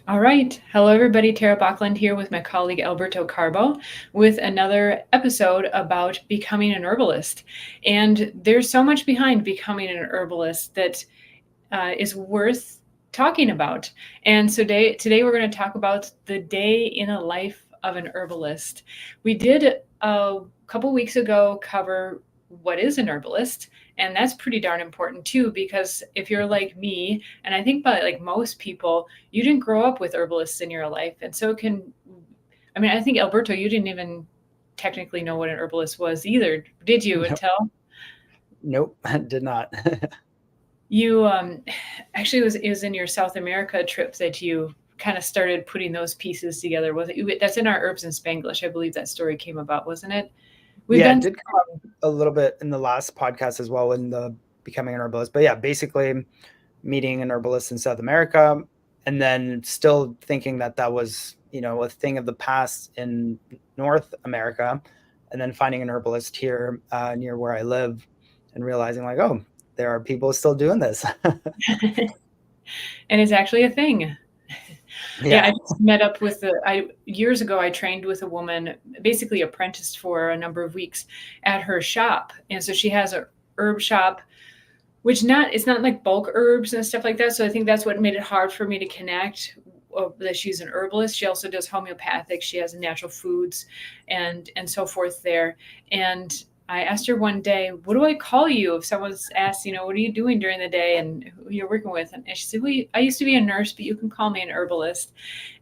All right. Hello, everybody. Tara Bachland here with my colleague Alberto Carbo with another episode about becoming an herbalist. And there's so much behind becoming an herbalist that is worth talking about. And so today we're going to talk about the day in a life of an herbalist. We did a couple weeks ago cover what is an herbalist, and that's pretty darn important too, because if you're like me, and I think by like most people, you didn't grow up with herbalists in your life. And so can, I mean, I think Alberto, you didn't even technically know what an herbalist was either, did you, Nope, until nope, did not. you actually it was in your South America trip that you kind of started putting those pieces together? Was it? That's in our Herbs and Spanglish. I believe that story came about, wasn't it? We've Yeah, it done. did come up a little bit in the last podcast as well in the becoming an herbalist. But yeah, basically meeting an herbalist in South America and then still thinking that that was, a thing of the past in North America, and then finding an herbalist here near where I live and realizing like, oh, there are people still doing this. And it's actually a thing. Yeah, Yeah. I just met up with the I years ago I trained with a woman, basically apprenticed for a number of weeks at her shop. And so she has a herb shop, which not it's not like bulk herbs and stuff like that. So I think that's what made it hard for me to connect, that she's an herbalist. She also does homeopathic. She has natural foods and so forth there. And I asked her one day, "What do I call you if someone's asked, what are you doing during the day and who you're working with?" And she said, "We I used to be a nurse, but you can call me an herbalist."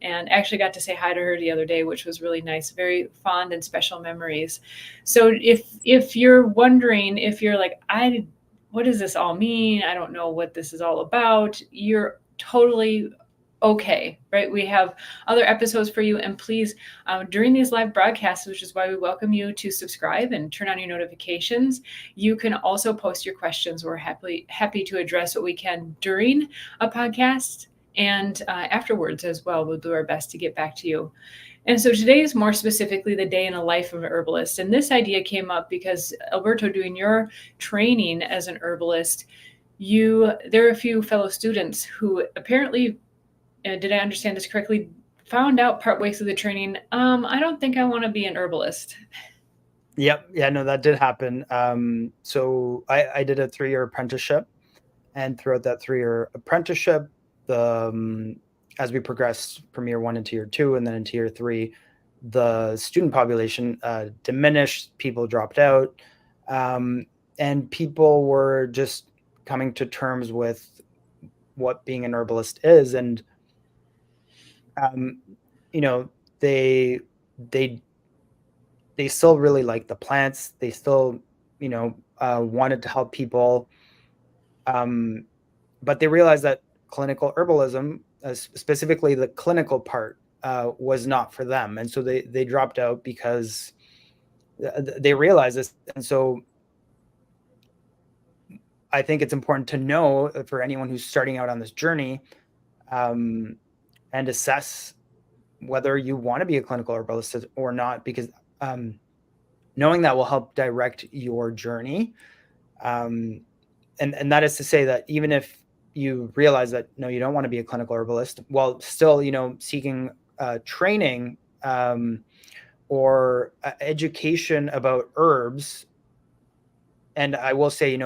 And actually got to say hi to her the other day, which was really nice. Very fond and special memories. So if you're wondering, if you're like, I what does this all mean? I don't know what this is all about. You're totally okay, right? We have other episodes for you. And please, during these live broadcasts, which is why we welcome you to subscribe and turn on your notifications, you can also post your questions. We're happy to address what we can during a podcast and afterwards as well. We'll do our best to get back to you. And so today is more specifically the day in the life of an herbalist. And this idea came up because, Alberto, doing your training as an herbalist, there are a few fellow students who apparently, did I understand this correctly, found out partway through the training, I don't think I want to be an herbalist. Yep. Yeah, no, that did happen. So I did a 3-year apprenticeship, and throughout that 3-year apprenticeship, the as we progressed from year one into year two and then into year three, the student population diminished, people dropped out, um, and people were just coming to terms with what being an herbalist is. And um, you know they they they still really like the plants. They still wanted to help people, um, but they realized that clinical herbalism, specifically the clinical part, was not for them, and so they dropped out because they realized this. And so I think it's important to know, for anyone who's starting out on this journey, um, and assess whether you want to be a clinical herbalist or not, because um, knowing that will help direct your journey. Um, and that is to say that even if you realize that no, you don't want to be a clinical herbalist, while still seeking training, or education about herbs. And I will say,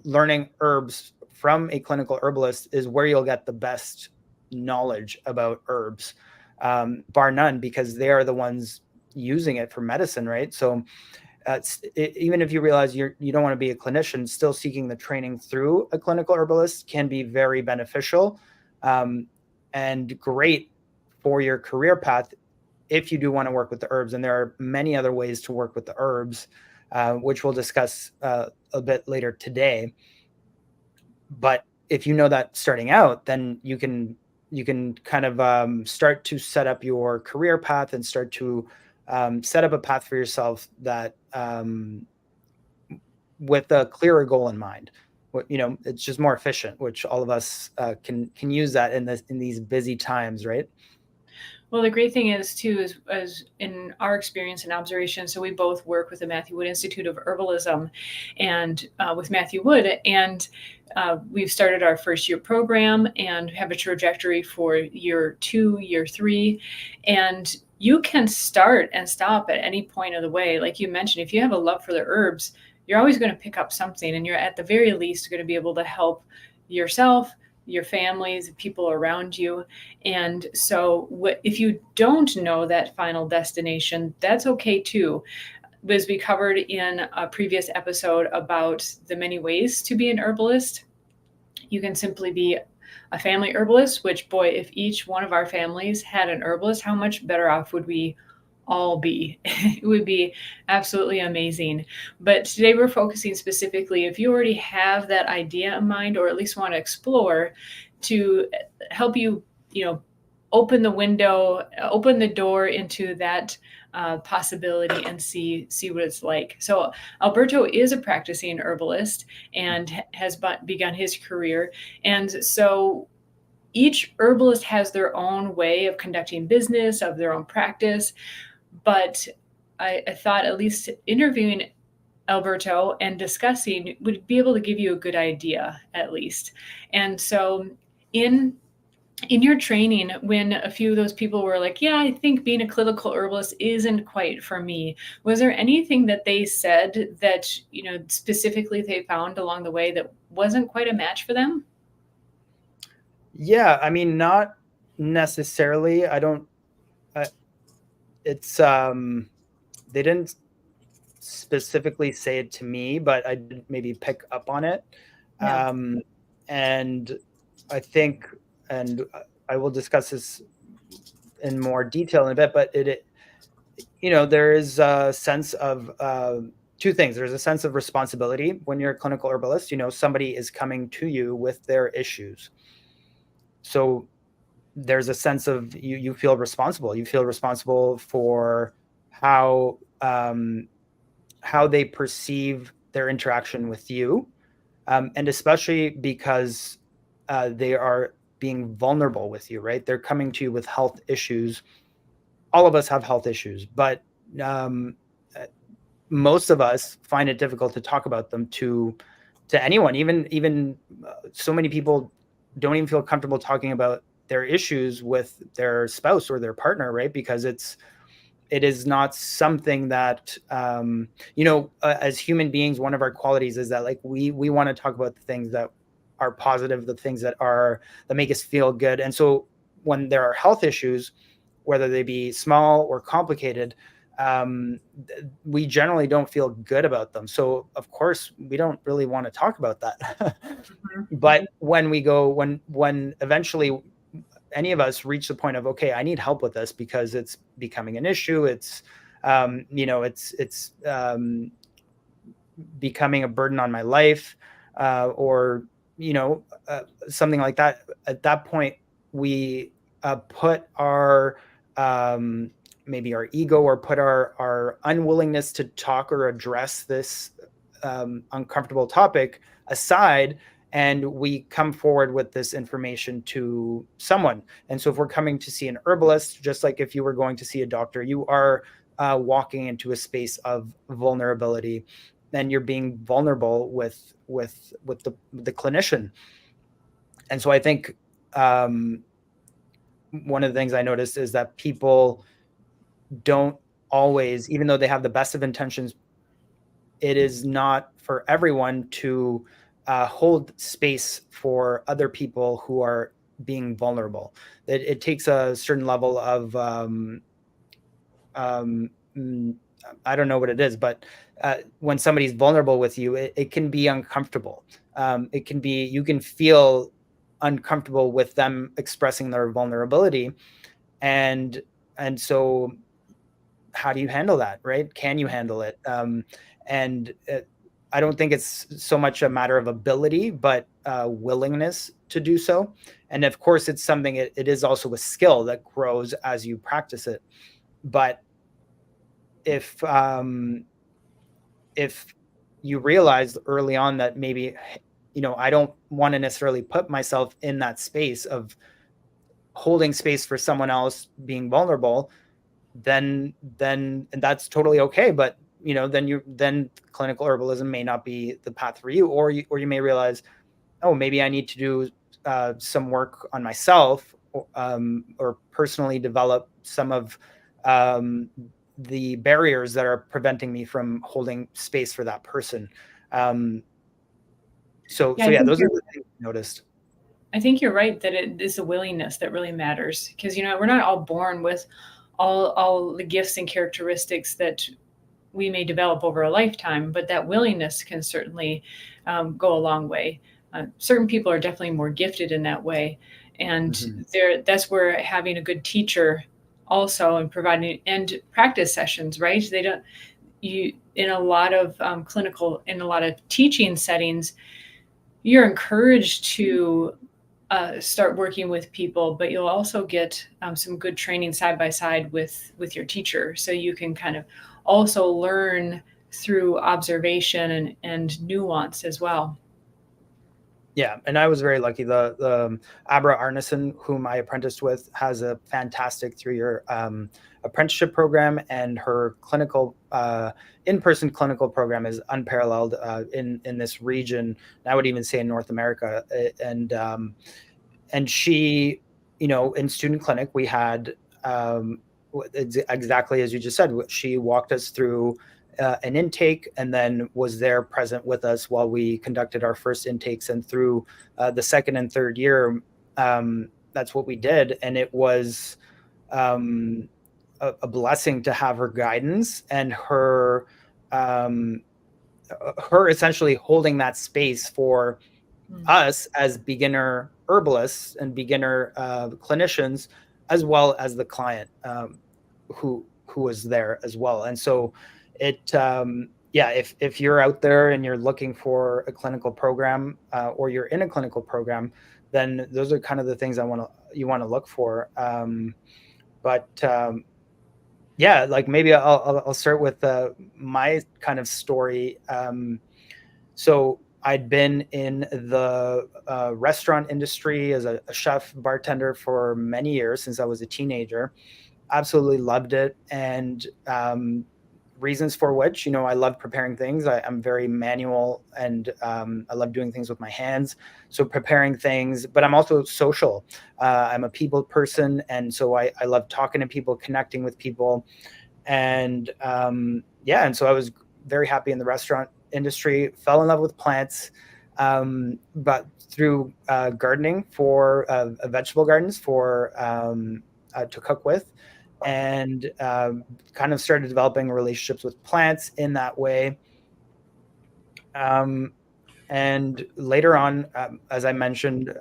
learning herbs from a clinical herbalist is where you'll get the best knowledge about herbs, bar none, because they are the ones using it for medicine, right? So even if you realize you don't want to be a clinician, still seeking the training through a clinical herbalist can be very beneficial, um, and great for your career path if you do want to work with the herbs. And there are many other ways to work with the herbs, which we'll discuss a bit later today. But if you know that starting out, then you can kind of start to set up your career path and start to set up a path for yourself that, with a clearer goal in mind. It's just more efficient, which all of us can use that in these busy times, right? Well, the great thing is too, is as in our experience and observation. So we both work with the Matthew Wood Institute of Herbalism, and with Matthew Wood, and we've started our first year program and have a trajectory for year 2, year 3, and you can start and stop at any point of the way. Like you mentioned, if you have a love for the herbs, you're always going to pick up something, and you're at the very least going to be able to help yourself, your families, people around you. And so, if you don't know that final destination, that's okay too. As we covered in a previous episode about the many ways to be an herbalist, you can simply be a family herbalist, which, boy, if each one of our families had an herbalist, how much better off would we all be? It would be absolutely amazing. But today we're focusing specifically, if you already have that idea in mind, or at least want to explore, to help you, open the window, open the door into that possibility and see what it's like. So Alberto is a practicing herbalist and has begun his career, and so each herbalist has their own way of conducting business, of their own practice. But I thought at least interviewing Alberto and discussing would be able to give you a good idea, at least. And so in your training, when a few of those people were like, yeah, I think being a clinical herbalist isn't quite for me, was there anything that they said that, specifically they found along the way that wasn't quite a match for them? Yeah, I mean, not necessarily. I don't. It's they didn't specifically say it to me, but I did maybe pick up on it. Yeah. And I think, and I will discuss this in more detail in a bit, but there is a sense of two things. There's a sense of responsibility when you're a clinical herbalist. Somebody is coming to you with their issues. So there's a sense of you feel responsible. You feel responsible for how they perceive their interaction with you, and especially because they are being vulnerable with you, right? They're coming to you with health issues. All of us have health issues, but um, most of us find it difficult to talk about them to anyone. Even so many people don't even feel comfortable talking about their issues with their spouse or their partner, right? Because it is not something that as human beings, one of our qualities is that, like, we want to talk about the things that are positive, the things that make us feel good. And so when there are health issues, whether they be small or complicated, we generally don't feel good about them. So of course we don't really want to talk about that. But when eventually any of us reach the point of, okay, I need help with this because it's becoming an issue, it's becoming a burden on my life, or something like that. At that point, we put our maybe our ego, or put our unwillingness to talk or address this uncomfortable topic aside, and we come forward with this information to someone. And so if we're coming to see an herbalist, just like if you were going to see a doctor, you are walking into a space of vulnerability, and you're being vulnerable with the clinician. And so I think one of the things I noticed is that people don't always, even though they have the best of intentions, it is not for everyone to hold space for other people who are being vulnerable. It takes a certain level of I don't know what it is, but when somebody's vulnerable with you, it can be uncomfortable. You can feel uncomfortable with them expressing their vulnerability, and so how do you handle that, right? Can you handle it? And I don't think it's so much a matter of ability, but willingness to do so. And of course, it's something. It is also a skill that grows as you practice it. But if you realize early on that maybe I don't want to necessarily put myself in that space of holding space for someone else, being vulnerable, then and that's totally okay. But then clinical herbalism may not be the path for you, or you may realize, oh, maybe I need to do some work on myself, or personally develop some of um, the barriers that are preventing me from holding space for that person. Um, so Yeah, so yeah, those are the things I noticed. I think you're right that it is the willingness that really matters, because we're not all born with all the gifts and characteristics that we may develop over a lifetime, but that willingness can certainly go a long way. Certain people are definitely more gifted in that way, and Mm-hmm. that's where having a good teacher also, and providing and practice sessions, right? They don't you in a lot of in a lot of teaching settings, you're encouraged to start working with people, but you'll also get some good training side by side with your teacher, so you can kind of also learn through observation and nuance as well. Yeah, and I was very lucky. The Abra Arneson, whom I apprenticed with, has a fantastic 3-year apprenticeship program, and her clinical in-person clinical program is unparalleled in this region. I would even say in North America. And she, in student clinic, we had exactly as you just said. She walked us through an intake, and then was there present with us while we conducted our first intakes. And through the second and third year, that's what we did. And it was a blessing to have her guidance and um, her essentially holding that space for Mm. us as beginner herbalists and beginner clinicians, as well as the client, who was there as well. And so yeah, if you're out there and you're looking for a clinical program, or you're in a clinical program, then those are kind of the things you want to look for. But yeah, like maybe I'll start with my kind of story. So I'd been in the restaurant industry as a chef bartender for many years since I was a teenager. Absolutely loved it. And reasons for which, I love preparing things. I'm very manual, and I love doing things with my hands. So preparing things, but I'm also social. I'm a people person. And so I love talking to people, connecting with people. And yeah, and so I was very happy in the restaurant industry, fell in love with plants, but through gardening for vegetable gardens to cook with, and kind of started developing relationships with plants in that way. Um, and later on, as I mentioned,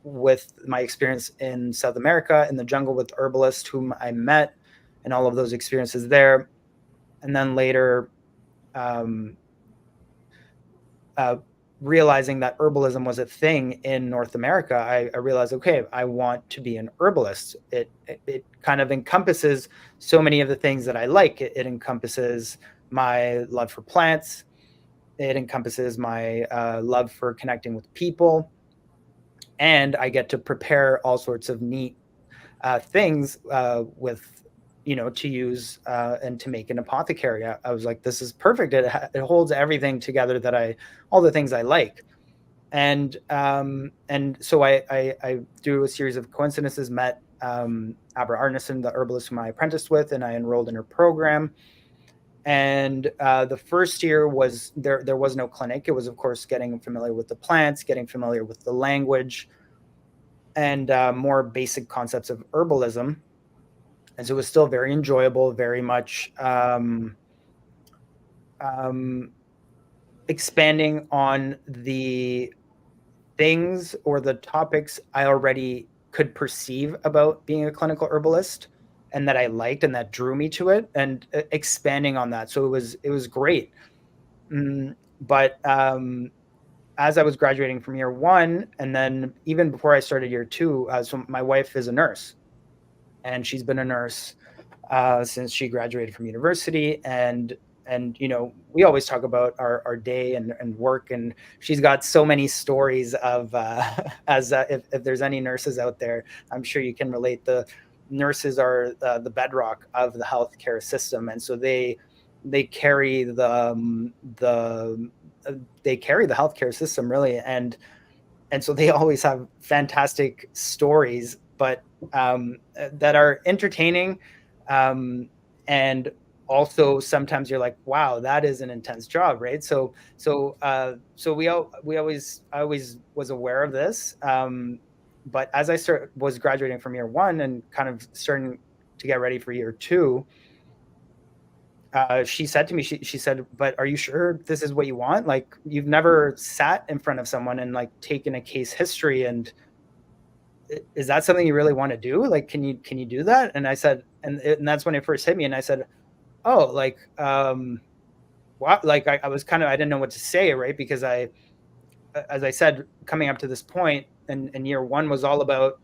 with my experience in South America in the jungle with Herbalist, whom I met, and all of those experiences there, and then later um, uh, realizing that herbalism was a thing in North America, I realized, okay, I want to be an herbalist. It kind of encompasses so many of the things that I like. It encompasses my love for plants. It encompasses my love for connecting with people, and I get to prepare all sorts of neat things with to use and to make an apothecary. I was like, this is perfect. It holds everything together all the things I like. And so I through a series of coincidences met Abra Arneson, the herbalist whom I apprenticed with, and I enrolled in her program. And the first year was there was no clinic. It was, of course, getting familiar with the plants, getting familiar with the language, and more basic concepts of herbalism. And so it was still very enjoyable, very much um, expanding on the things or the topics I already could perceive about being a clinical herbalist, and that I liked and that drew me to it, and expanding on that. So it was great. But as I was graduating from year one, and then even before I started year two, so my wife is a nurse, and she's been a nurse since she graduated from university. And and we always talk about our day and work, and she's got so many stories of as if there's any nurses out there, I'm sure you can relate. The nurses are the bedrock of the healthcare system, and so they carry they carry the healthcare system really, and so they always have fantastic stories, but that are entertaining, um, and also sometimes you're like, wow, that is an intense job, right? So we always I always was aware of this, but as was graduating from year one and kind of starting to get ready for year two, she said to me, she said, but are you sure this is what you want? Like, you've never sat in front of someone and like taken a case history, and is that something you really want to do? Like, can you do that? And I said, and that's when it first hit me. And I said, oh, like, what? Like, I was kind of, I didn't know what to say, right? Because as I said, coming up to this point, and year one was all about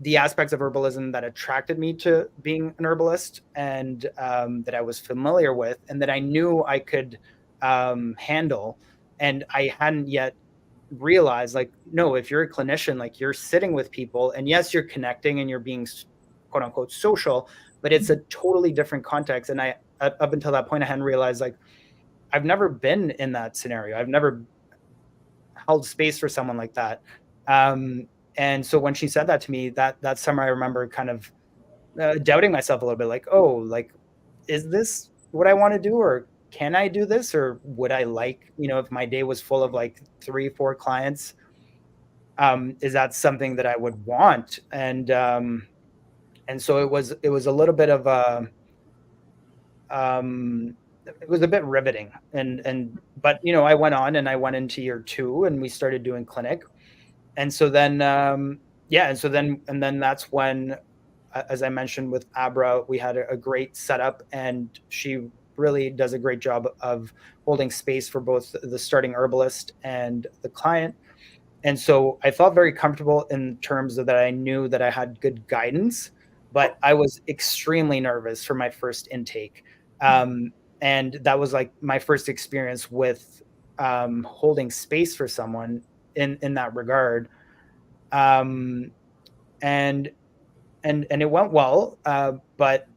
the aspects of herbalism that attracted me to being an herbalist, and that I was familiar with, and that I knew I could handle. And I hadn't yet realized, like, no, if you're a clinician, like, you're sitting with people, and yes, you're connecting and you're being quote unquote social, but it's a totally different context. And I, up until that point, I hadn't realized, like, I've never been in that scenario. I've never held space for someone like that. And so when she said that to me, that summer, I remember kind of doubting myself a little bit, like, oh, like, is this what I want to do, or can I do this, or would I like, if my day was full of like 3, 4 clients, is that something that I would want? And so it was a little bit of a it was a bit riveting, and but I went on and I went into year two and we started doing clinic. And so then yeah, and then that's when, as I mentioned with Abra, we had a great setup, and she really does a great job of holding space for both the starting herbalist and the client. And so I felt very comfortable in terms of that. I knew that I had good guidance, but I was extremely nervous for my first intake. And that was like my first experience with holding space for someone in that regard. Um, and and it went well, but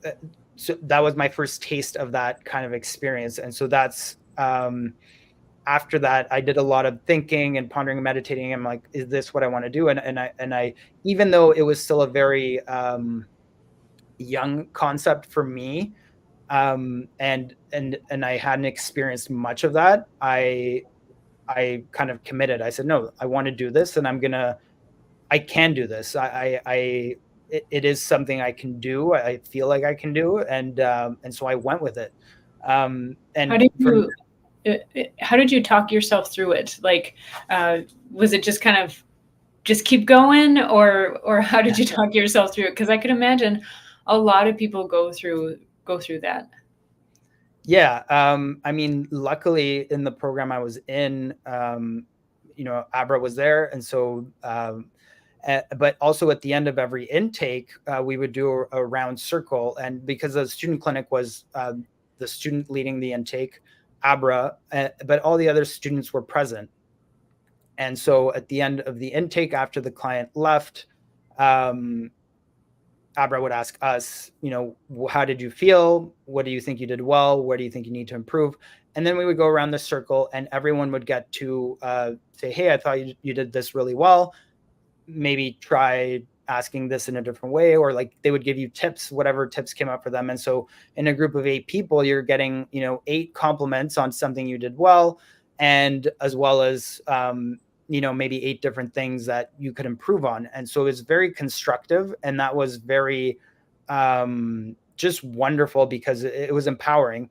uh, so that was my first taste of that kind of experience. And so that's after that, I did a lot of thinking and pondering and meditating. I'm like, is this what I want to do? And I, even though it was still a very young concept for me, and I hadn't experienced much of that, I kind of committed. I said, no, I want to do this, and I can do this. It is something I can do. I feel like I can do, and so I went with it. How And did from you how did you talk yourself through it? Like, was it just kind of just keep going, or how did you talk yourself through it? Because I could imagine a lot of people go through that. Yeah, I mean, luckily in the program I was in, Abra was there, and so, but also at the end of every intake, we would do a round circle, and because the student clinic was the student leading the intake, Abra, but all the other students were present, and so at the end of the intake, after the client left, um, Abra would ask us, how did you feel? What do you think you did well? Where do you think you need to improve? And then we would go around the circle, and everyone would get to say, hey, I thought you did this really well. Maybe try asking this in a different way, or like they would give you tips, whatever tips came up for them. And so in a group of 8 people, you're getting, 8 compliments on something you did well, and as well as, maybe 8 different things that you could improve on. And so it was very constructive, and that was very just wonderful because it was empowering.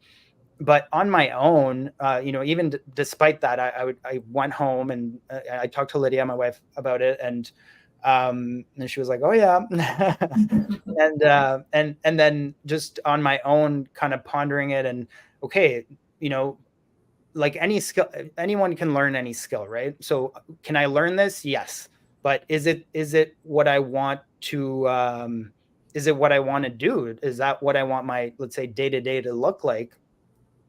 But on my own, even despite that, I went home and I talked to Lydia, my wife, about it, and she was like, "Oh yeah," and then just on my own, kind of pondering it, and okay, you know, like any skill, anyone can learn any skill, right? So can I learn this? Yes, but is it what I want to? Is it what I want to do? Is that what I want my, let's say, day to day to look like?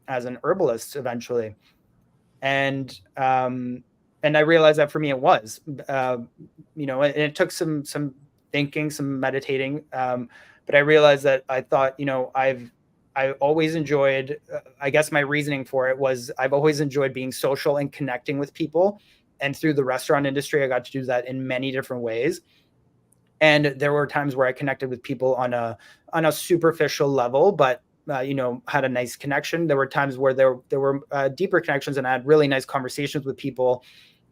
as an herbalist eventually. And I realized that for me it was, uh, and it took some thinking, some meditating, but I realized that I thought, I always enjoyed. I guess my reasoning for it was I've always enjoyed being social and connecting with people, and through the restaurant industry, I got to do that in many different ways. And there were times where I connected with people on a superficial level, but had a nice connection. There were times where there were deeper connections, and I had really nice conversations with people,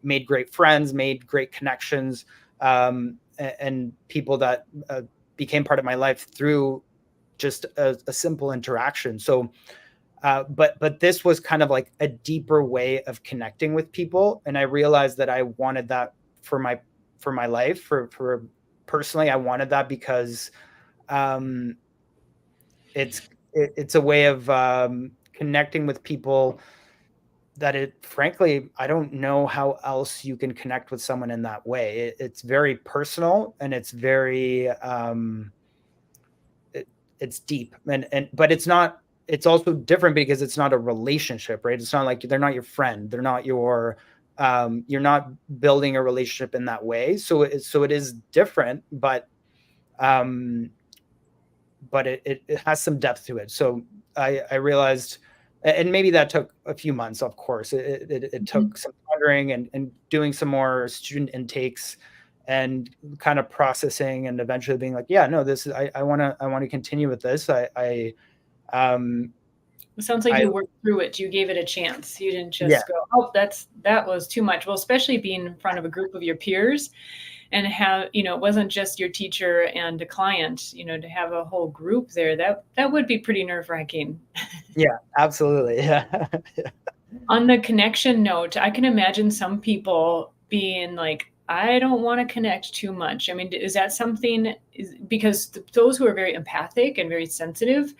made great friends, made great connections, and people that became part of my life through just a simple interaction. So, but this was kind of like a deeper way of connecting with people, and I realized that I wanted that for my life, for personally. I wanted that because um, it's it's a way of connecting with people that it frankly I don't know how else you can connect with someone in that way. It's very personal, and it's very it, it's deep, and but it's not. It's also different because it's not a relationship, right? It's not like they're not your friend. They're not your. You're not building a relationship in that way. So it is different, um, but it has some depth to it. So I realized, and maybe that took a few months. Of course, it Mhm. took some pondering and doing some more student intakes, and kind of processing, and eventually being like, yeah, no, this is I want to continue with this. Um It sounds like I you worked through it. You gave it a chance. You didn't Yeah, just go, "Oh, that was too much." Well, especially being in front of a group of your peers and have, it wasn't just your teacher and a client, to have a whole group there, that would be pretty nerve-wracking. yeah, absolutely. Yeah. On the connection note, I can imagine some people being like, I don't want to connect too much. I mean, is that something? Because those who are very empathic and very sensitive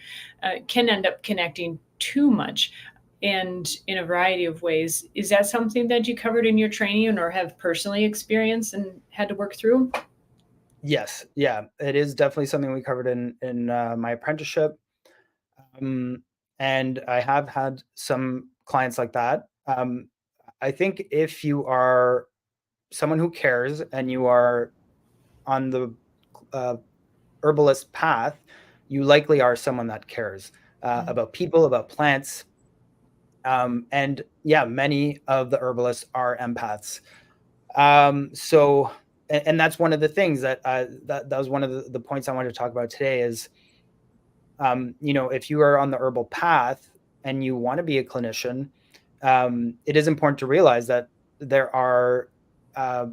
can end up connecting too much and in a variety of ways. Is that something that you covered in your training or have personally experienced and had to work through? Yes, yeah, it is definitely something we covered in my apprenticeship. Um, and I have had some clients like that. I think if you are someone who cares and you are on the uh, herbalist path, you likely are someone that cares about people, about plants. And yeah, many of the herbalists are empaths. So, and that's one of the things that was one of the points I wanted to talk about today is, if you are on the herbal path and you want to be a clinician, it is important to realize that there are, uh,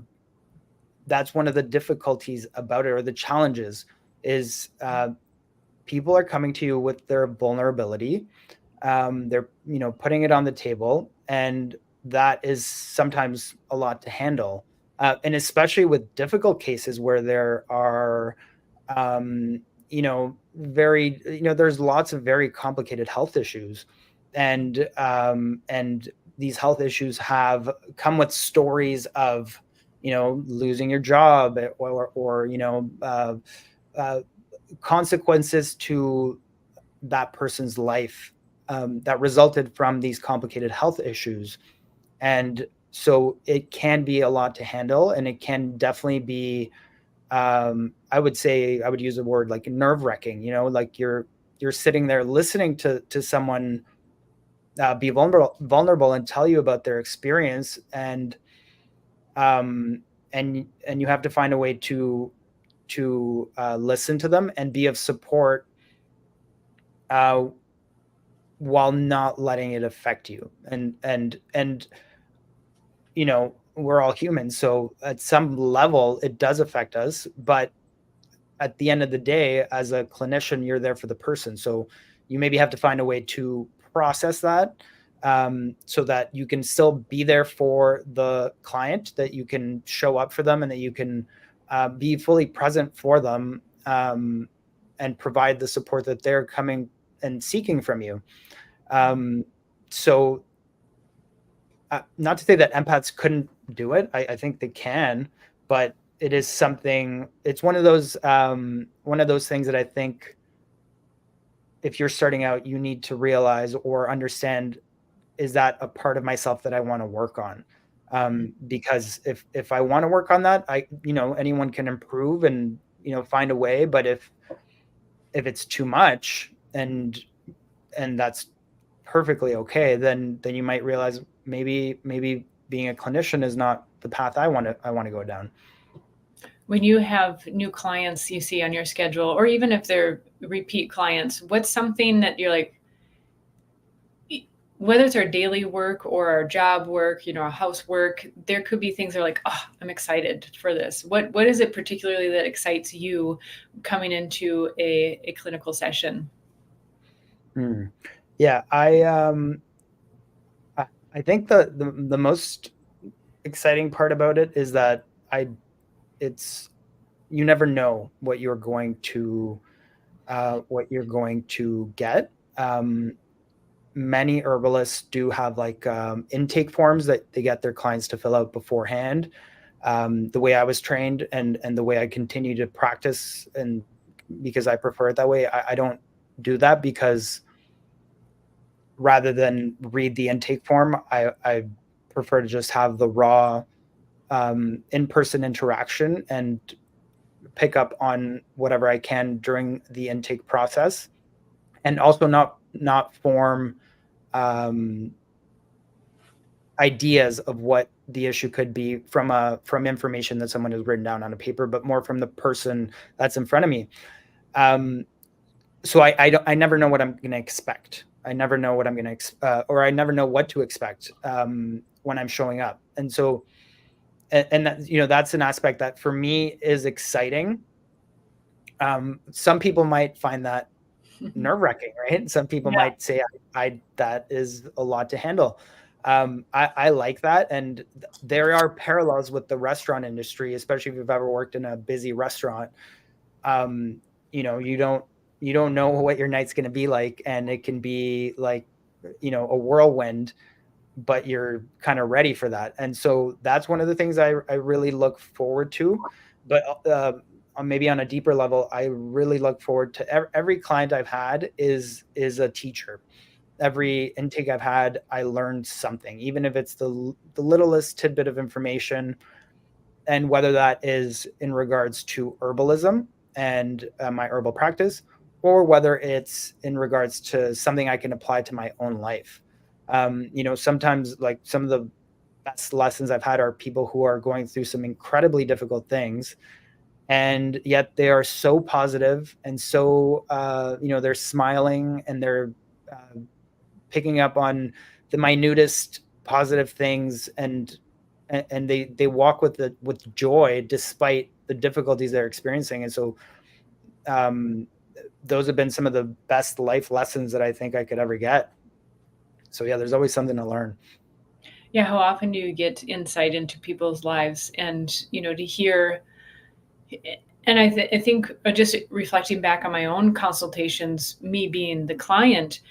that's one of the difficulties about it, or the challenges is, people are coming to you with their vulnerability. They're, putting it on the table, and that is sometimes a lot to handle. And especially with difficult cases where there are, um, there's lots of very complicated health issues, and these health issues have come with stories of, losing your job, or uh, consequences to that person's life, that resulted from these complicated health issues. And so it can be a lot to handle, and it can definitely be, I would say, I would use a word like nerve wracking. Like you're sitting there listening to someone be vulnerable and tell you about their experience, um, and you have to find a way to listen to them and be of support, uh, while not letting it affect you. And we're all humans, so at some level it does affect us, but at the end of the day, as a clinician, you're there for the person. So you maybe have to find a way to process that, so that you can still be there for the client, that you can show up for them, and that you can be fully present for them, and provide the support that they're coming and seeking from you. Um, so, not to say that empaths couldn't do it. I think they can, but it is something. It's one of those things that I think if you're starting out, you need to realize or understand, is that a part of myself that I want to work on? Because if I want to work on that, anyone can improve and, find a way. But if it's too much, and that's perfectly okay, then you might realize maybe being a clinician is not the path I want to go down. When you have new clients you see on your schedule, or even if they're repeat clients, what's something that you're like, whether it's our daily work or our job work, our housework, there could be things that are like, oh, I'm excited for this. What is it particularly that excites you coming into a clinical session? Hmm. Yeah, I think the most exciting part about it is that I it's you never know what you're going to get. Many herbalists do have like intake forms that they get their clients to fill out beforehand. The way I was trained and the way I continue to practice, and because I prefer it that way, I don't do that, because rather than read the intake form, I prefer to just have the raw in-person interaction and pick up on whatever I can during the intake process, and also not form um, ideas of what the issue could be from information that someone has written down on a paper, but more from the person that's in front of me. So I never know what I'm going to expect. I never know what I'm going to or I never know what to expect when I'm showing up. And so and that, that's an aspect that for me is exciting. Some people might find that nerve-wracking, right? Some people Yeah. might say, I that is a lot to handle. I like that, and there are parallels with the restaurant industry, especially if you've ever worked in a busy restaurant. Um, you don't know what your night's going to be like, and it can be like, a whirlwind, but you're kind of ready for that. And so that's one of the things I really look forward to. But maybe on a deeper level, I really look forward to every client I've had is a teacher. Every intake I've had, I learned something, even if it's the littlest tidbit of information, and whether that is in regards to herbalism and my herbal practice, or whether it's in regards to something I can apply to my own life. Sometimes, like, some of the best lessons I've had are people who are going through some incredibly difficult things, and yet they are so positive and so they're smiling, and they're uh, picking up on the minutest positive things, and they walk with joy despite the difficulties they're experiencing. And so um, those have been some of the best life lessons that I think I could ever get. So yeah, there's always something to learn. Yeah, how often do you get insight into people's lives, and to hear, and I think just reflecting back on my own consultations, me being the client,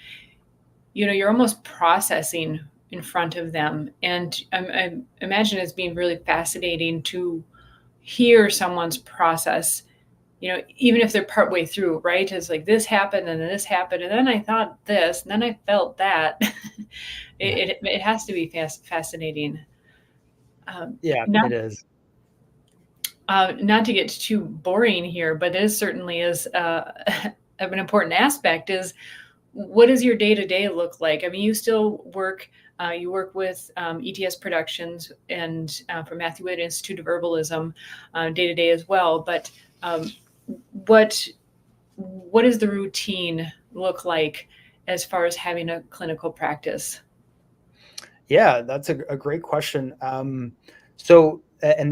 you're almost processing in front of them. And I imagine it's being really fascinating to hear someone's process, even if they're partway through, right? It's like this happened and then this happened. And then I thought this, and then I felt that. Yeah, it has to be fascinating. yeah, Not it is. not to get too boring here, but this certainly is of an important aspect. Is what does your day to day look like? I mean, you still work. You work with ETS Productions and for Matthew Witt Institute of Herbalism day to day as well. But um, what what does the routine look like as far as having a clinical practice? Yeah, that's a great question. And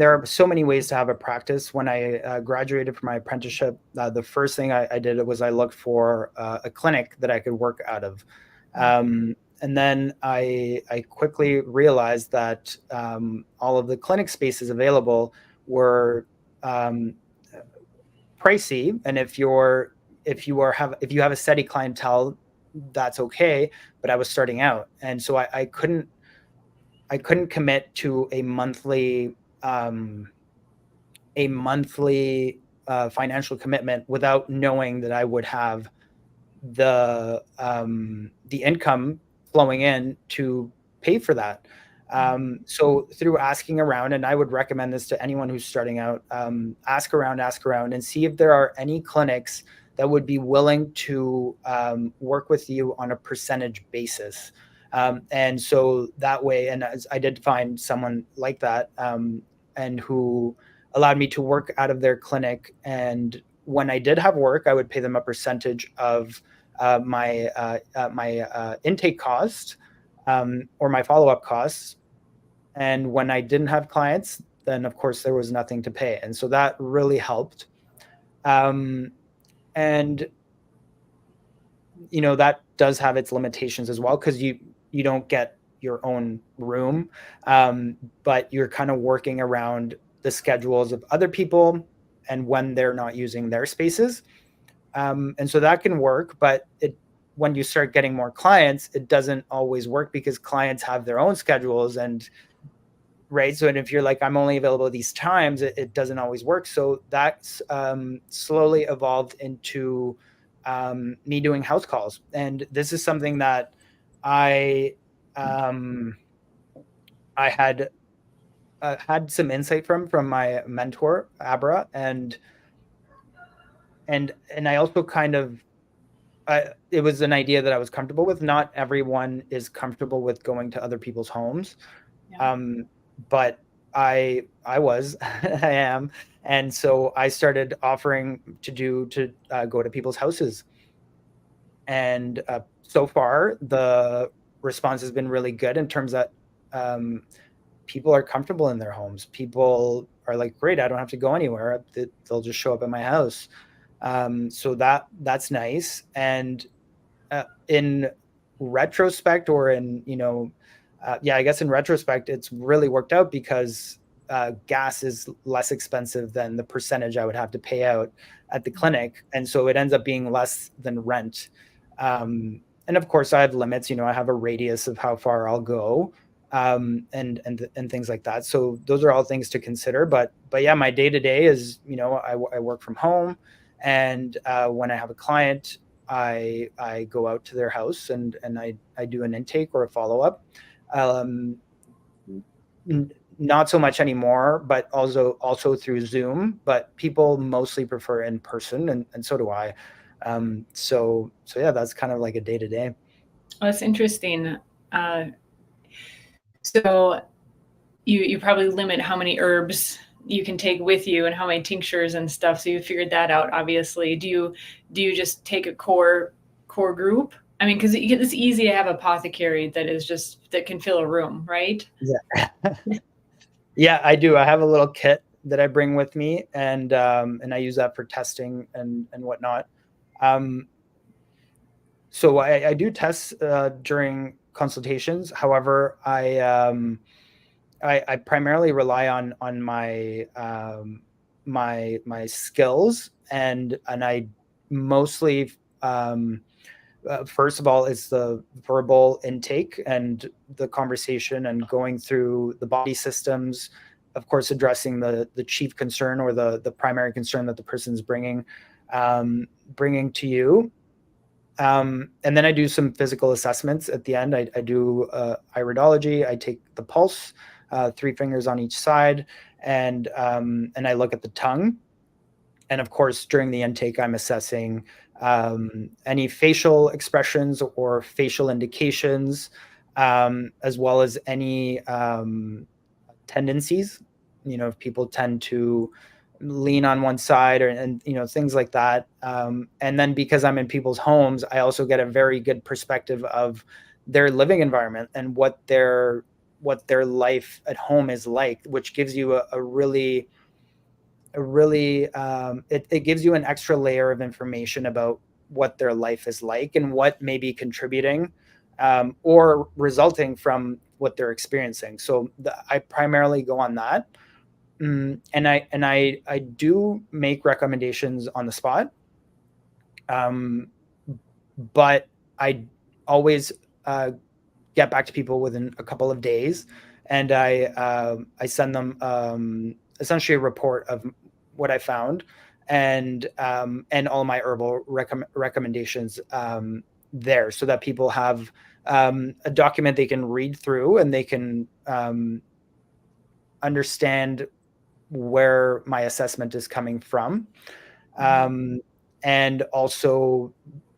there are so many ways to have a practice. When I graduated from my apprenticeship, the first thing I did was I looked for a clinic that I could work out of. And then I quickly realized that all of the clinic spaces available were um, pricey. And if you have a steady clientele, that's okay. But I was starting out, and so I couldn't commit to a monthly financial commitment without knowing that I would have the income flowing in to pay for that. So through asking around, and I would recommend this to anyone who's starting out, ask around, and see if there are any clinics that would be willing to work with you on a percentage basis. And so that way, and as I did find someone like that, and who allowed me to work out of their clinic. And when I did have work, I would pay them a percentage of my intake cost, or my follow up costs. And when I didn't have clients, then of course there was nothing to pay, and so that really helped. Um, and that does have its limitations as well, because you don't get your own room, but you're kind of working around the schedules of other people and when they're not using their spaces. And so that can work, but when you start getting more clients, it doesn't always work, because clients have their own schedules, and right. So, and if you're like, I'm only available these times, it doesn't always work. So that's slowly evolved into me doing house calls. And this is something that I, um, I had some insight from my mentor, Abra. And I also kind of, it was an idea that I was comfortable with. Not everyone is comfortable with going to other people's homes. Yeah. But I was, I am. And so I started offering to go to people's houses. And so far, the response has been really good, in terms that um, people are comfortable in their homes. People are like, great, I don't have to go anywhere. They'll just show up at my house. So that's nice. And in retrospect, or yeah, I guess in retrospect, it's really worked out, because gas is less expensive than the percentage I would have to pay out at the clinic. And so it ends up being less than rent. And of course, I have limits. I have a radius of how far I'll go, and things like that. So those are all things to consider. But yeah, my day to day is, I work from home, and when I have a client, I go out to their house, and I do an intake or a follow up. Um, Not so much anymore, but also through Zoom. But people mostly prefer in person, and so do I. So yeah, that's kind of like a day to day. Well, that's interesting. Uh, so you probably limit how many herbs you can take with you and how many tinctures and stuff. So you figured that out, obviously. Do you just take a core group? I mean, because it's easy to have apothecary that can fill a room, right? Yeah. Yeah, I do. I have a little kit that I bring with me, and I use that for testing and whatnot. Um, so I do tests during consultations. However, I primarily rely on my skills, and I mostly, first of all, it's the verbal intake and the conversation, and going through the body systems, of course addressing the chief concern, or the primary concern that the person's bringing to you. And then I do some physical assessments at the end. I do iridology. I take the pulse, 3 fingers on each side, and I look at the tongue. And of course, during the intake, I'm assessing any facial expressions or facial indications, as well as any tendencies. If people tend to lean on one side, and things like that. And then, because I'm in people's homes, I also get a very good perspective of their living environment, and what their life at home is like, which gives you it gives you an extra layer of information about what their life is like, and what may be contributing, or resulting from what they're experiencing. So I primarily go on that. And I do make recommendations on the spot, um, but I always get back to people within a couple of days, and I send them essentially a report of what I found, and all my herbal recommendations there, so that people have a document they can read through, and they can understand where my assessment is coming from. Mhm. um, and also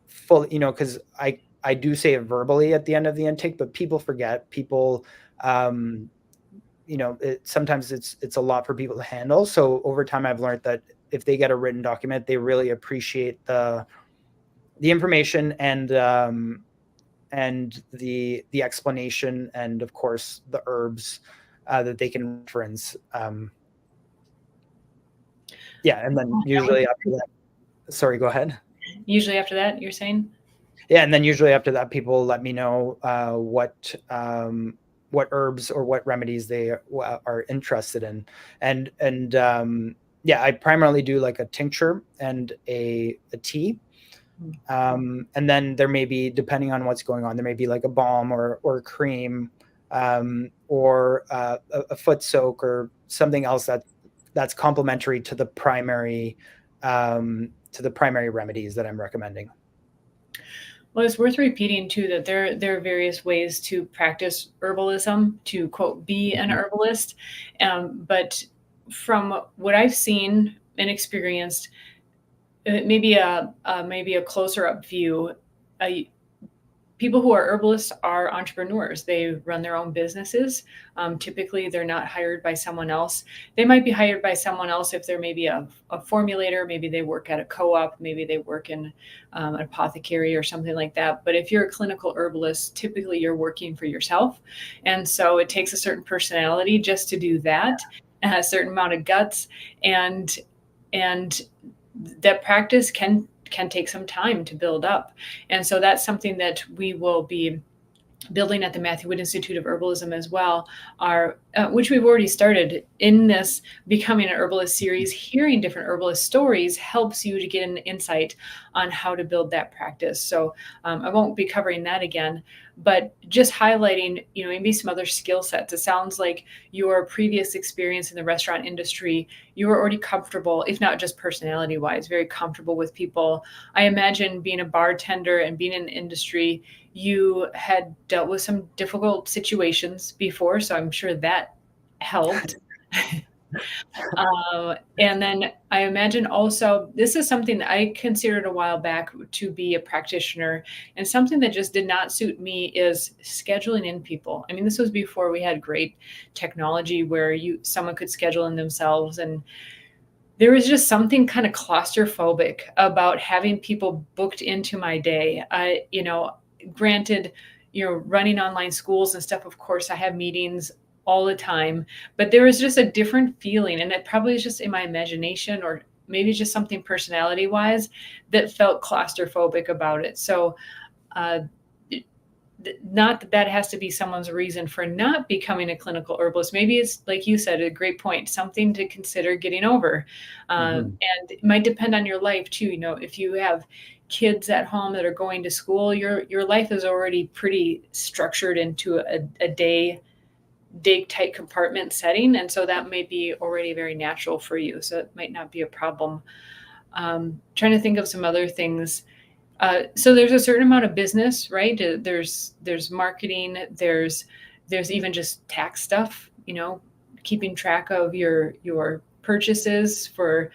full, because I do say it verbally at the end of the intake, but people forget. People, um, sometimes it's a lot for people to handle. So over time, I've learned that if they get a written document, they really appreciate the information, and the explanation, and of course the herbs that they can reference. Yeah, and then That would usually after that, sorry, go ahead. usually after that, you're saying? Yeah, and then usually after that, people let me know what herbs or what remedies they are interested in, and yeah, I primarily do like a tincture and a tea. Mm. And then there may be, depending on what's going on, there may be like a balm or a cream, or a foot soak or something else that's complementary to the primary remedies that I'm recommending. Well, it's worth repeating too that there are various ways to practice herbalism, to quote be an Mhm. herbalist. But from what I've seen and experienced, maybe a closer up view. Uh, People who are herbalists are entrepreneurs. They run their own businesses. Typically, they're not hired by someone else. They might be hired by someone else if they're maybe a formulator, maybe they work at a co op, maybe they work in an apothecary or something like that. But if you're a clinical herbalist, typically you're working for yourself. And so it takes a certain personality just to do that, and a certain amount of guts. And that practice can take some time to build up. And so that's something that we will be building at the Matthew Wood Institute of Herbalism as well, are which we've already started in this Becoming an Herbalist series. Hearing different herbalist stories helps you to get an insight on how to build that practice. So I won't be covering that again, but just highlighting, maybe some other skill sets. It sounds like your previous experience in the restaurant industry, you were already comfortable, if not just personality wise, very comfortable with people. I imagine being a bartender and being in the industry, you had dealt with some difficult situations before, so I'm sure that helped. And then I imagine also this is something that I considered a while back to be a practitioner, and something that just did not suit me is scheduling in people. I mean, this was before we had great technology where someone could schedule in themselves, and there was just something kind of claustrophobic about having people booked into my day. Granted, running online schools and stuff, of course, I have meetings all the time, but there was just a different feeling. And it probably is just in my imagination, or maybe just something personality wise that felt claustrophobic about it. So, uh, not that that has to be someone's reason for not becoming a clinical herbalist. Maybe it's like you said, a great point, something to consider getting over. Mhm. And it might depend on your life too. If you have kids at home that are going to school, your life is already pretty structured into a day tight compartment setting, and so that may be already very natural for you. So it might not be a problem. Trying to think of some other things. So there's a certain amount of business, right? There's marketing, there's even just tax stuff, keeping track of your purchases for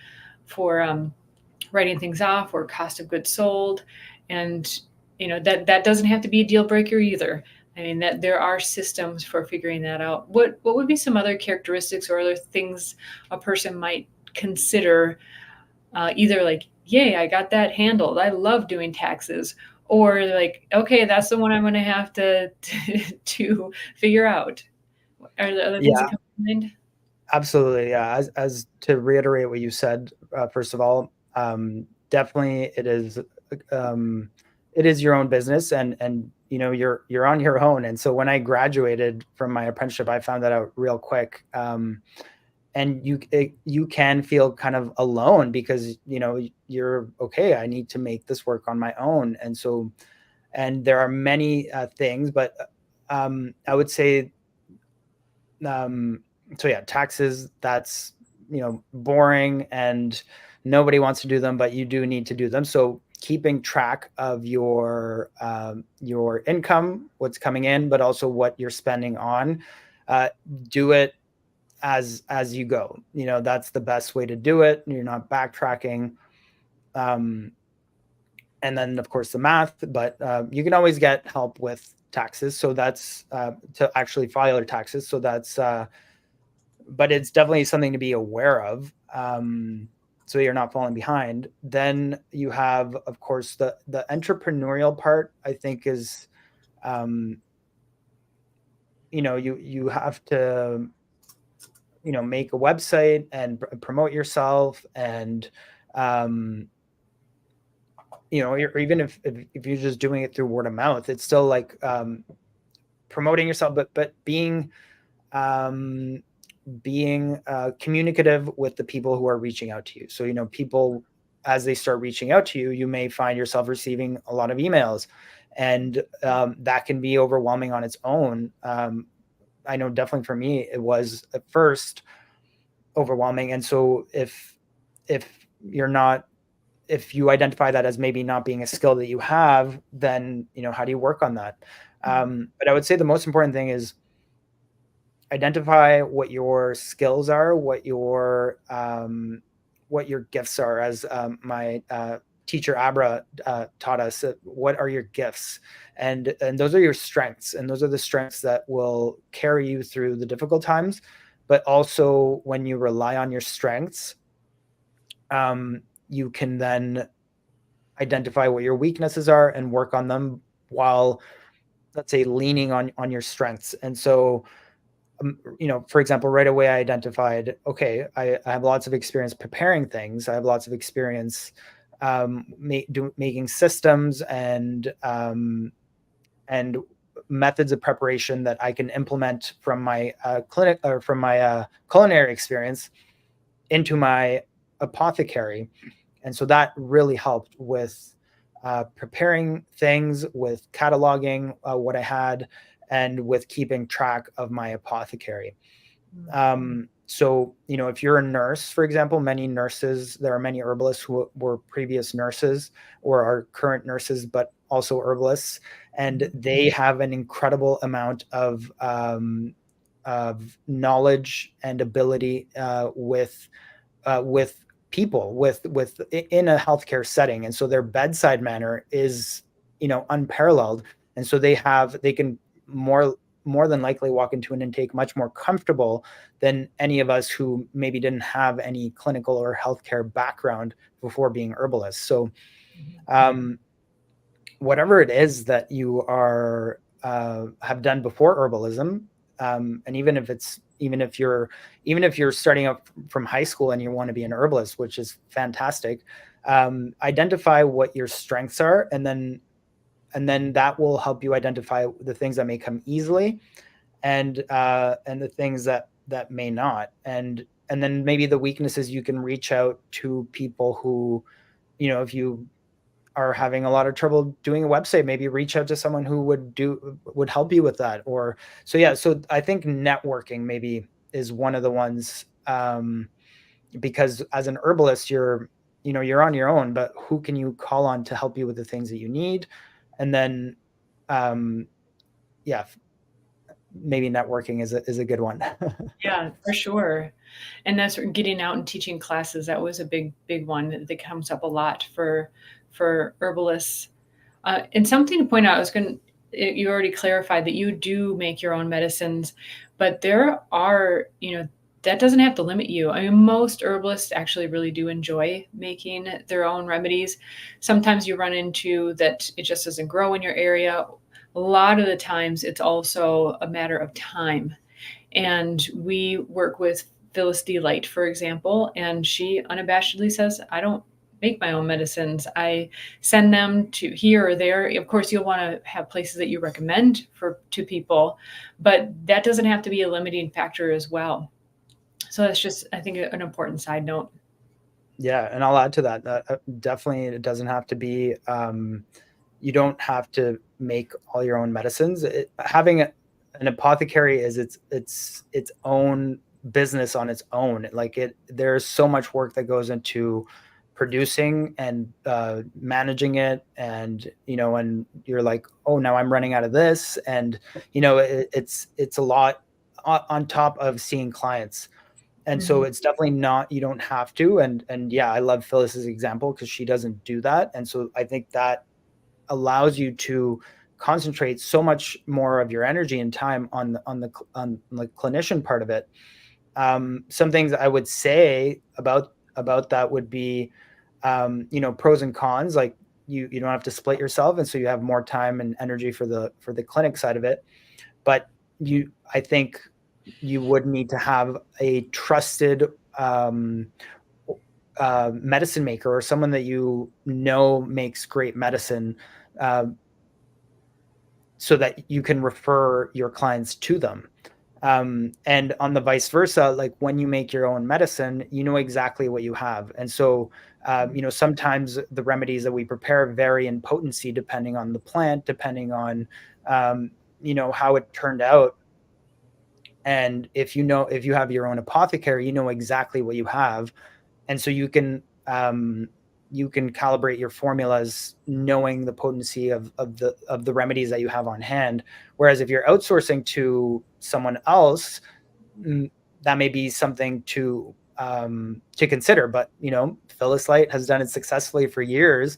writing things off, or cost of goods sold, and that doesn't have to be a deal breaker either. I mean, that there are systems for figuring that out. What would be some other characteristics or other things a person might consider, either like, yay, I got that handled, I love doing taxes, or like, okay, that's the one I'm going to have to figure out. Are there other things that Yeah, come to mind? absolutely. Yeah, as to reiterate what you said, first of all, definitely um, it is your own business, and you're on your own. And so when I graduated from my apprenticeship, I found that out real quick. And you can feel kind of alone, because you're okay. I need to make this work on my own, and there are many things, but I would say, um, so yeah, taxes, that's boring, and Nobody wants to do them, but you do need to do them. So keeping track of your income, what's coming in, but also what you're spending on, uh, do it as you go. That's the best way to do it. You're not backtracking. Um, and then of course the math, but you can always get help with taxes. So that's to actually file your taxes. So that's but it's definitely something to be aware of. So you're not falling behind. Then you have, of course, the entrepreneurial part. I think is, um, you have to, make a website and promote yourself, and um, or even if you're just doing it through word of mouth, it's still like promoting yourself, but um, being communicative with the people who are reaching out to you. So, people, as they start reaching out to you, you may find yourself receiving a lot of emails, and that can be overwhelming on its own. I know definitely for me, it was at first overwhelming. And so if you're not, if you identify that as maybe not being a skill that you have, then, how do you work on that? But I would say the most important thing is identify what your skills are, what your gifts are. As my teacher Abra taught us, what are your gifts, and those are your strengths, and those are the strengths that will carry you through the difficult times. But also, when you rely on your strengths, you can then identify what your weaknesses are and work on them, while, let's say, leaning on your strengths. And so, for example, right away I identified, okay, I have lots of experience preparing things. I have lots of experience making systems and methods of preparation that I can implement from my clinic, or from my culinary experience, into my apothecary. And so that really helped with preparing things, with cataloging what I had, and with keeping track of my apothecary. So, if you're a nurse, for example, there are many herbalists who were previous nurses or are current nurses, but also herbalists, and they have an incredible amount of knowledge and ability with people, with in a healthcare setting. And so their bedside manner is, unparalleled. And so they can more than likely walk into an intake much more comfortable than any of us who maybe didn't have any clinical or healthcare background before being herbalists. So whatever it is that you are have done before herbalism, and even if you're starting out from high school and you want to be an herbalist, which is fantastic, identify what your strengths are, and then that will help you identify the things that may come easily, and the things that may not, and then maybe the weaknesses. You can reach out to people who, if you are having a lot of trouble doing a website, maybe reach out to someone who would help you with that. Or so, yeah. So I think networking maybe is one of the ones, because as an herbalist, you're on your own, but who can you call on to help you with the things that you need? And then, yeah, maybe networking is a good one. Yeah, for sure. And that's getting out and teaching classes. That was a big one that comes up a lot for herbalists. And something to point out, you already clarified that you do make your own medicines, but there are, that doesn't have to limit you. I mean, most herbalists actually really do enjoy making their own remedies. Sometimes you run into that it just doesn't grow in your area. A lot of the times it's also a matter of time. And we work with Phyllis D. Light, for example, and she unabashedly says, I don't make my own medicines. I send them to here or there. Of course, you'll want to have places that you recommend to people, but that doesn't have to be a limiting factor as well. So that's just, I think, an important side note. Yeah, and I'll add to that. Definitely, it doesn't have to be. You don't have to make all your own medicines. Having an apothecary is its own business on its own. Like there's so much work that goes into producing and managing it, and and you're like, oh, now I'm running out of this, and it's a lot on top of seeing clients. And so Mhm. it's definitely not, you don't have to. And yeah, I love Phyllis's example because she doesn't do that. And so I think that allows you to concentrate so much more of your energy and time on the clinician part of it. Some things I would say about that would be, pros and cons. Like, you don't have to split yourself, and so you have more time and energy for the clinic side of it. But I think you would need to have a trusted medicine maker, or someone that makes great medicine, uh, so that you can refer your clients to them. And on the vice versa, like when you make your own medicine, you know exactly what you have. And so, sometimes the remedies that we prepare vary in potency depending on the plant, depending on, how it turned out. And if you have your own apothecary, you know exactly what you have. And so you can calibrate your formulas knowing the potency of the remedies that you have on hand. Whereas if you're outsourcing to someone else, that may be something to consider. But Phyllis Light has done it successfully for years,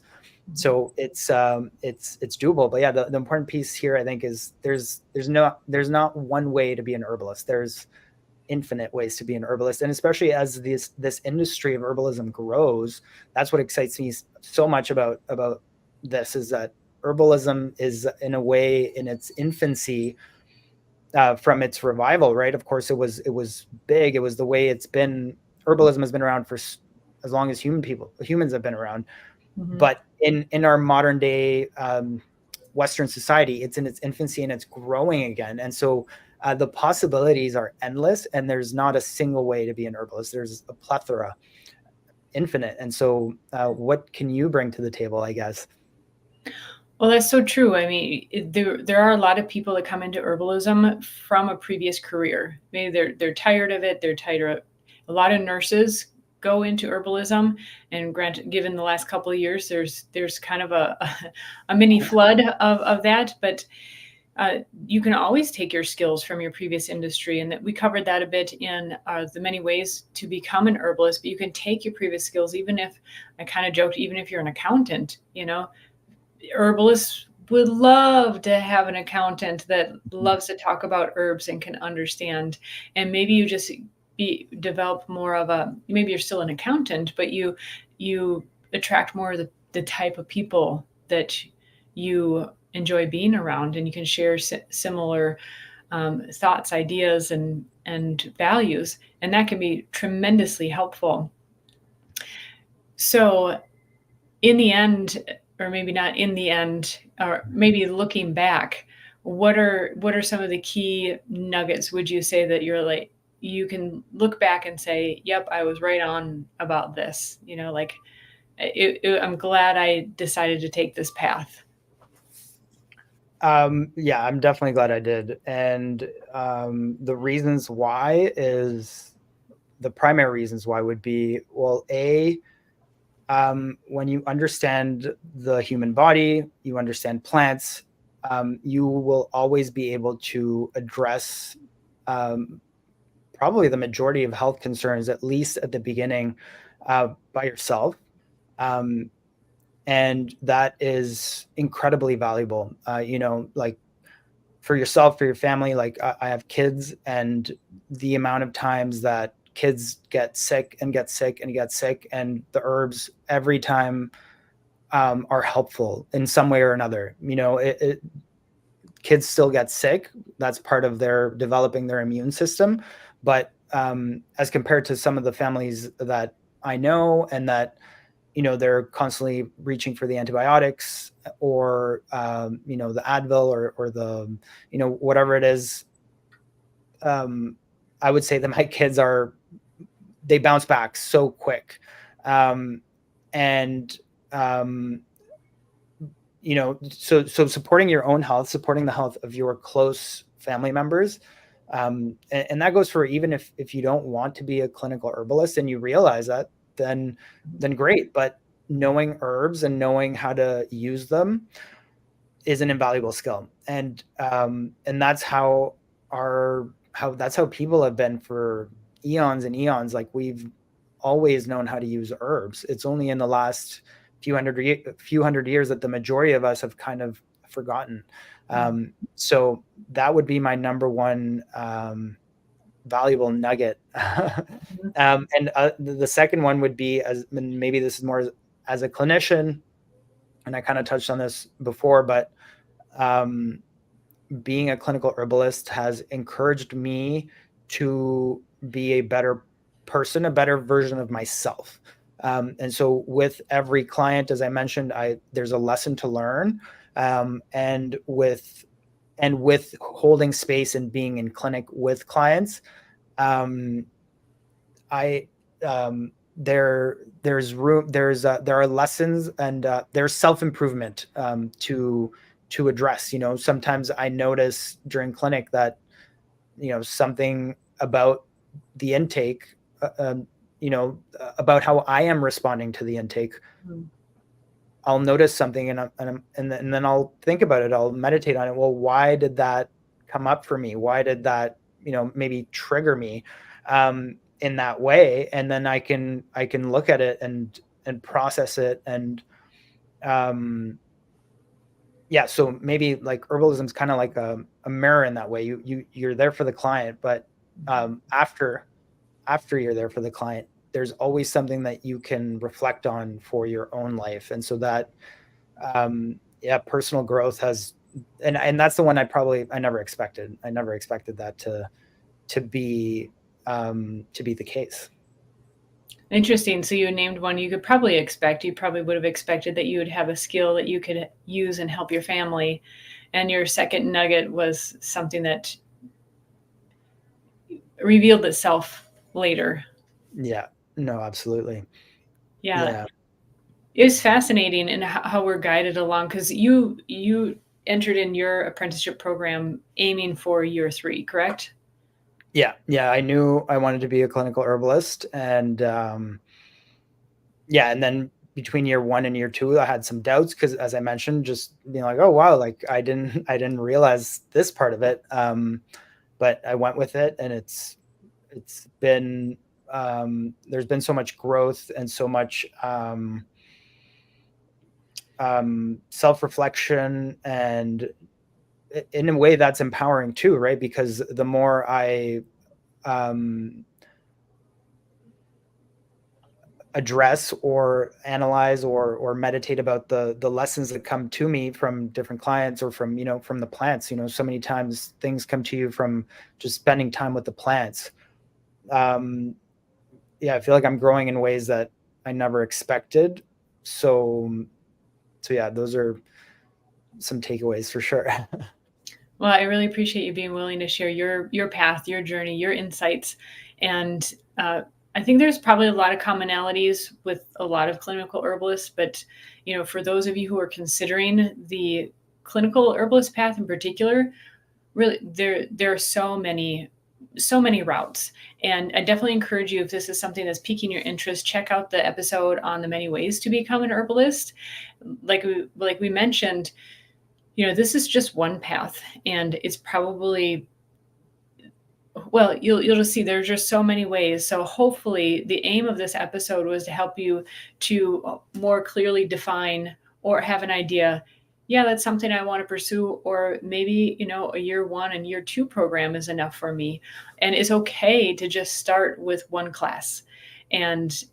Mhm. so it's doable. But yeah, the important piece here, I think, is there's not one way to be an herbalist. There's infinite ways to be an herbalist. And especially as this industry of herbalism grows, that's what excites me so much about this, is that herbalism is in a way in its infancy, from its revival, right? Of course, it was big. It was the way it's been. Herbalism has been around for as long as humans have been around. Mhm. But in our modern day, Western society, it's in its infancy and it's growing again. And so the possibilities are endless, and there's not a single way to be an herbalist. There's a plethora, infinite. And so, what can you bring to the table, I guess? Well, that's so true. I mean, there are a lot of people that come into herbalism from a previous career. Maybe they're tired of it. They're tired of a lot of nurses go into herbalism, and granted, given the last couple of years, there's kind of a mini flood of that. But you can always take your skills from your previous industry, and that we covered that a bit in the many ways to become an herbalist. But you can take your previous skills, even if I kind of joked, even if you're an accountant, herbalists would love to have an accountant that loves to talk about herbs and can understand. And maybe you just develop more of a, maybe you're still an accountant, but you attract more of the type of people that you enjoy being around, and you can share similar thoughts, ideas, and values, and that can be tremendously helpful. So in the end, or maybe not in the end, or maybe looking back, what are some of the key nuggets, would you say, that you're like, you can look back and say, yep, I was right on about this, like, I'm glad I decided to take this path. Yeah, I'm definitely glad I did. And the reasons why is the primary reasons why would be, well, when you understand the human body, you understand plants, you will always be able to address, um, probably the majority of health concerns, at least at the beginning, by yourself. Um, and that is incredibly valuable. Like, for yourself, for your family. Like, I have kids, and the amount of times that kids get sick and get sick and get sick, and the herbs every time, are helpful in some way or another. Kids still get sick. That's part of their developing their immune system. But as compared to some of the families that I know, and that they're constantly reaching for the antibiotics, or the Advil, or the whatever it is, um, I would say that my kids they bounce back so quick. um, and um, so supporting your own health, supporting the health of your close family members, and that goes for, even if you don't want to be a clinical herbalist, and you realize that, then great. But knowing herbs and knowing how to use them is an invaluable skill. And that's how people have been for eons and eons. Like, we've always known how to use herbs. It's only in the last few hundred years that the majority of us have kind of forgotten. So that would be my number one valuable nugget. And the second one would be, as maybe this is more as a clinician, and I kind of touched on this before, but being a clinical herbalist has encouraged me to be a better person, a better version of myself. And so with every client, as I mentioned, there's a lesson to learn. And with holding space and being in clinic with clients, I there's room, there are lessons, and there's self-improvement to address. Sometimes I notice during clinic that something about the intake, about how I am responding to the intake. I'll notice something, and then I'll think about it. I'll meditate on it. Well, why did that come up for me? Why did that maybe trigger me in that way? And then I can look at it and process it. And so maybe like herbalism is kind of like a mirror in that way. You're there for the client, but after you're there for the client, there's always something that you can reflect on for your own life. And so that personal growth has, and that's the one I never expected. I never expected that to be the case. Interesting. So you named one you could probably expect. You probably would have expected that you would have a skill that you could use and help your family. And your second nugget was something that revealed itself later. Yeah. No, absolutely. Yeah. It was fascinating in how we're guided along, because you entered in your apprenticeship program aiming for year 3, correct? Yeah. I knew I wanted to be a clinical herbalist, and and then between year 1 and year 2, I had some doubts because, as I mentioned, just being like, oh wow, like I didn't realize this part of it. But I went with it, and it's been there's been so much growth and so much self-reflection, and in a way that's empowering too, right? Because the more I address or analyze or meditate about the lessons that come to me from different clients, or from from the plants, so many times things come to you from just spending time with the plants. I feel like I'm growing in ways that I never expected. So yeah, those are some takeaways for sure. Well, I really appreciate you being willing to share your path, your journey, your insights. And I think there's probably a lot of commonalities with a lot of clinical herbalists, but for those of you who are considering the clinical herbalist path in particular, really there are so many routes. And I definitely encourage you, if this is something that's piquing your interest, check out the episode on the many ways to become an herbalist. Like we mentioned, this is just one path, and it's probably, well, you'll just see there's just so many ways. So hopefully the aim of this episode was to help you to more clearly define or have an idea. Yeah, that's something I want to pursue. Or maybe, a year 1 and year 2 program is enough for me. And it's okay to just start with one class. And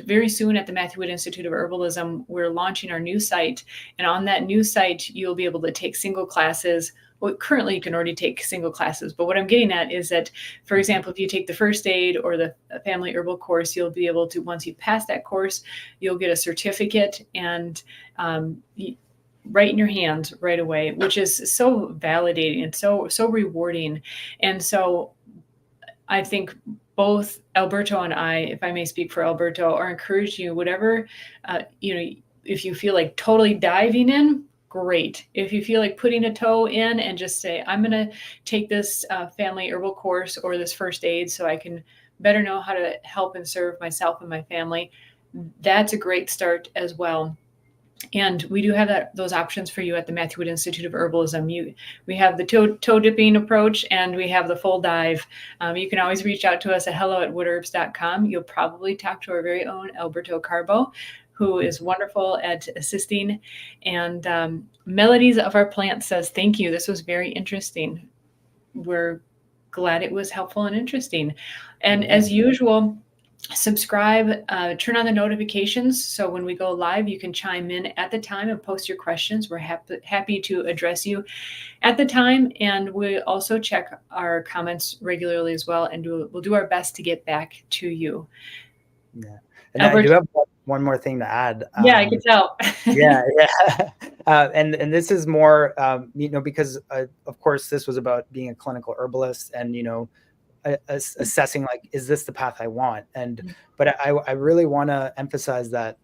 very soon at the Matthew Wood Institute of Herbalism, we're launching our new site. And on that new site, you'll be able to take single classes. Well, currently you can already take single classes, but what I'm getting at is that, for example, if you take the first aid or the family herbal course, you'll be able to, once you pass that course, you'll get a certificate and right in your hands right away, which is so validating and so rewarding. And so I think both Alberto and I, if I may speak for Alberto, are encouraging you, whatever, if you feel like totally diving in, great. If you feel like putting a toe in and just say, I'm going to take this family herbal course or this first aid so I can better know how to help and serve myself and my family, that's a great start as well. And we do have those options for you at the Matthew Wood Institute of Herbalism. We have the toe dipping approach, and we have the full dive. You can always reach out to us at hello@woodherbs.com. You'll probably talk to our very own Alberto Carbo, who is wonderful at assisting. And Melodies of Our Plants says, thank you. This was very interesting. We're glad it was helpful and interesting. And as usual, subscribe, turn on the notifications, so when we go live, you can chime in at the time and post your questions. We're happy to address you at the time, and we also check our comments regularly as well, and we'll do our best to get back to you. Yeah, and Albert, I do have one more thing to add. Yeah, I can tell. Yeah. And this is more, because of course this was about being a clinical herbalist, and assessing, like, is this the path I want? But I really want to emphasize that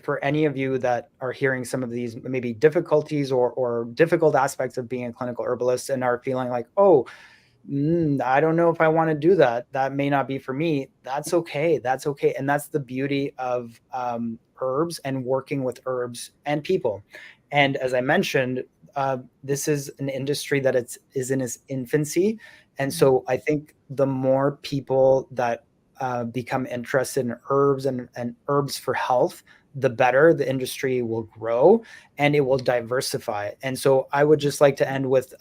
for any of you that are hearing some of these maybe difficulties or difficult aspects of being a clinical herbalist and are feeling like, oh, I don't know if I want to do that, that may not be for me. That's okay. And that's the beauty of herbs and working with herbs and people. And as I mentioned, this is an industry that is in its infancy. And so I think the more people that become interested in herbs and herbs for health, the better the industry will grow and it will diversify. And so I would just like to end with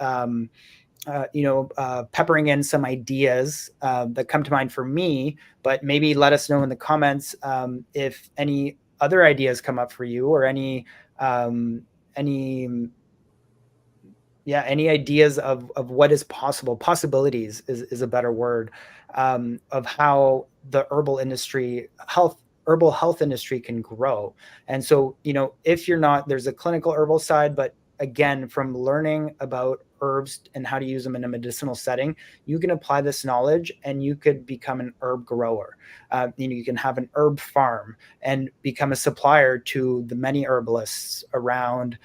peppering in some ideas that come to mind for me, but maybe let us know in the comments if any other ideas come up for you, or any ideas of what is possible. Possibilities is a better word, of how the herbal health industry can grow. And so, if you're not, there's a clinical herbal side, but again, from learning about herbs and how to use them in a medicinal setting, you can apply this knowledge and you could become an herb grower. You can have an herb farm and become a supplier to the many herbalists around,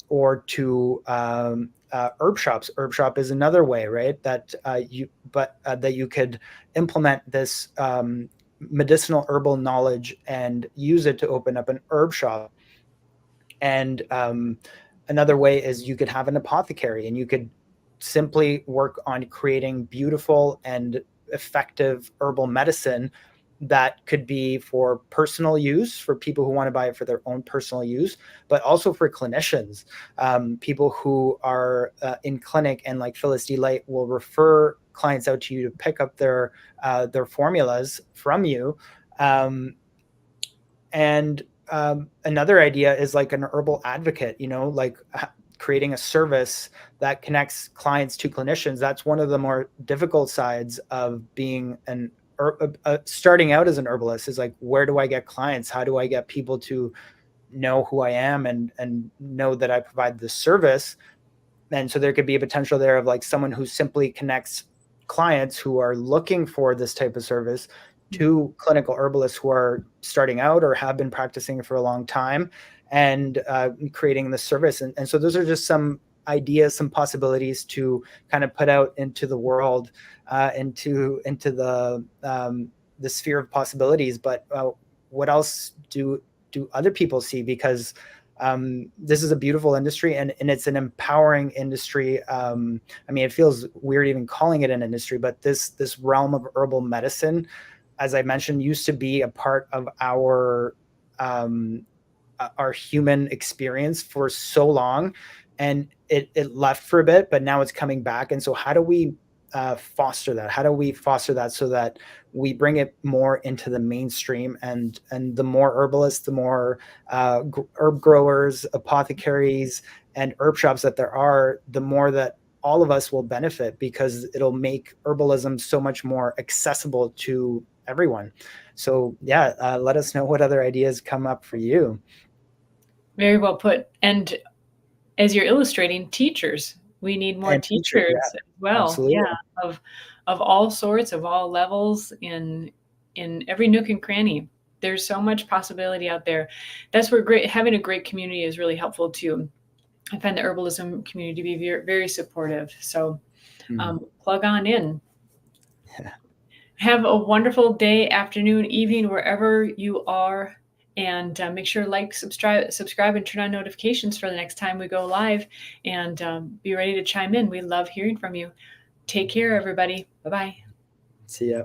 or to herb shops. Herb shop is another way, right? That you could implement this medicinal herbal knowledge and use it to open up an herb shop. And another way is you could have an apothecary, and you could simply work on creating beautiful and effective herbal medicine that could be for personal use, for people who want to buy it for their own personal use, but also for clinicians, people who are in clinic, and like Phyllis D. Light will refer clients out to you to pick up their formulas from you. Another idea is like an herbal advocate, like creating a service that connects clients to clinicians. That's one of the more difficult sides of being starting out as an herbalist, is like, where do I get clients? How do I get people to know who I am and know that I provide this service? And so there could be a potential there of like someone who simply connects clients who are looking for this type of service to clinical herbalists who are starting out or have been practicing for a long time, and creating the service. And so those are just some ideas, some possibilities to kind of put out into the world, into the sphere of possibilities. But what else do other people see? Because this is a beautiful industry, and it's an empowering industry. It feels weird even calling it an industry, but this realm of herbal medicine, as I mentioned, used to be a part of our human experience for so long, and it left for a bit, but now it's coming back. And so how do we foster that? How do we foster that so that we bring it more into the mainstream, and the more herbalists, the more herb growers, apothecaries, and herb shops that there are, the more that all of us will benefit, because it'll make herbalism so much more accessible to everyone. So let us know what other ideas come up for you. Very well put. And as you're illustrating, teachers, we need more teachers as well. Absolutely. Yeah, of all sorts, of all levels, in every nook and cranny. There's so much possibility out there. That's where having a great community is really helpful too. I find the herbalism community to be very, very supportive. So plug on in. Have a wonderful day, afternoon, evening, wherever you are. And make sure to like, subscribe, and turn on notifications for the next time we go live. And be ready to chime in. We love hearing from you. Take care, everybody. Bye bye. See ya.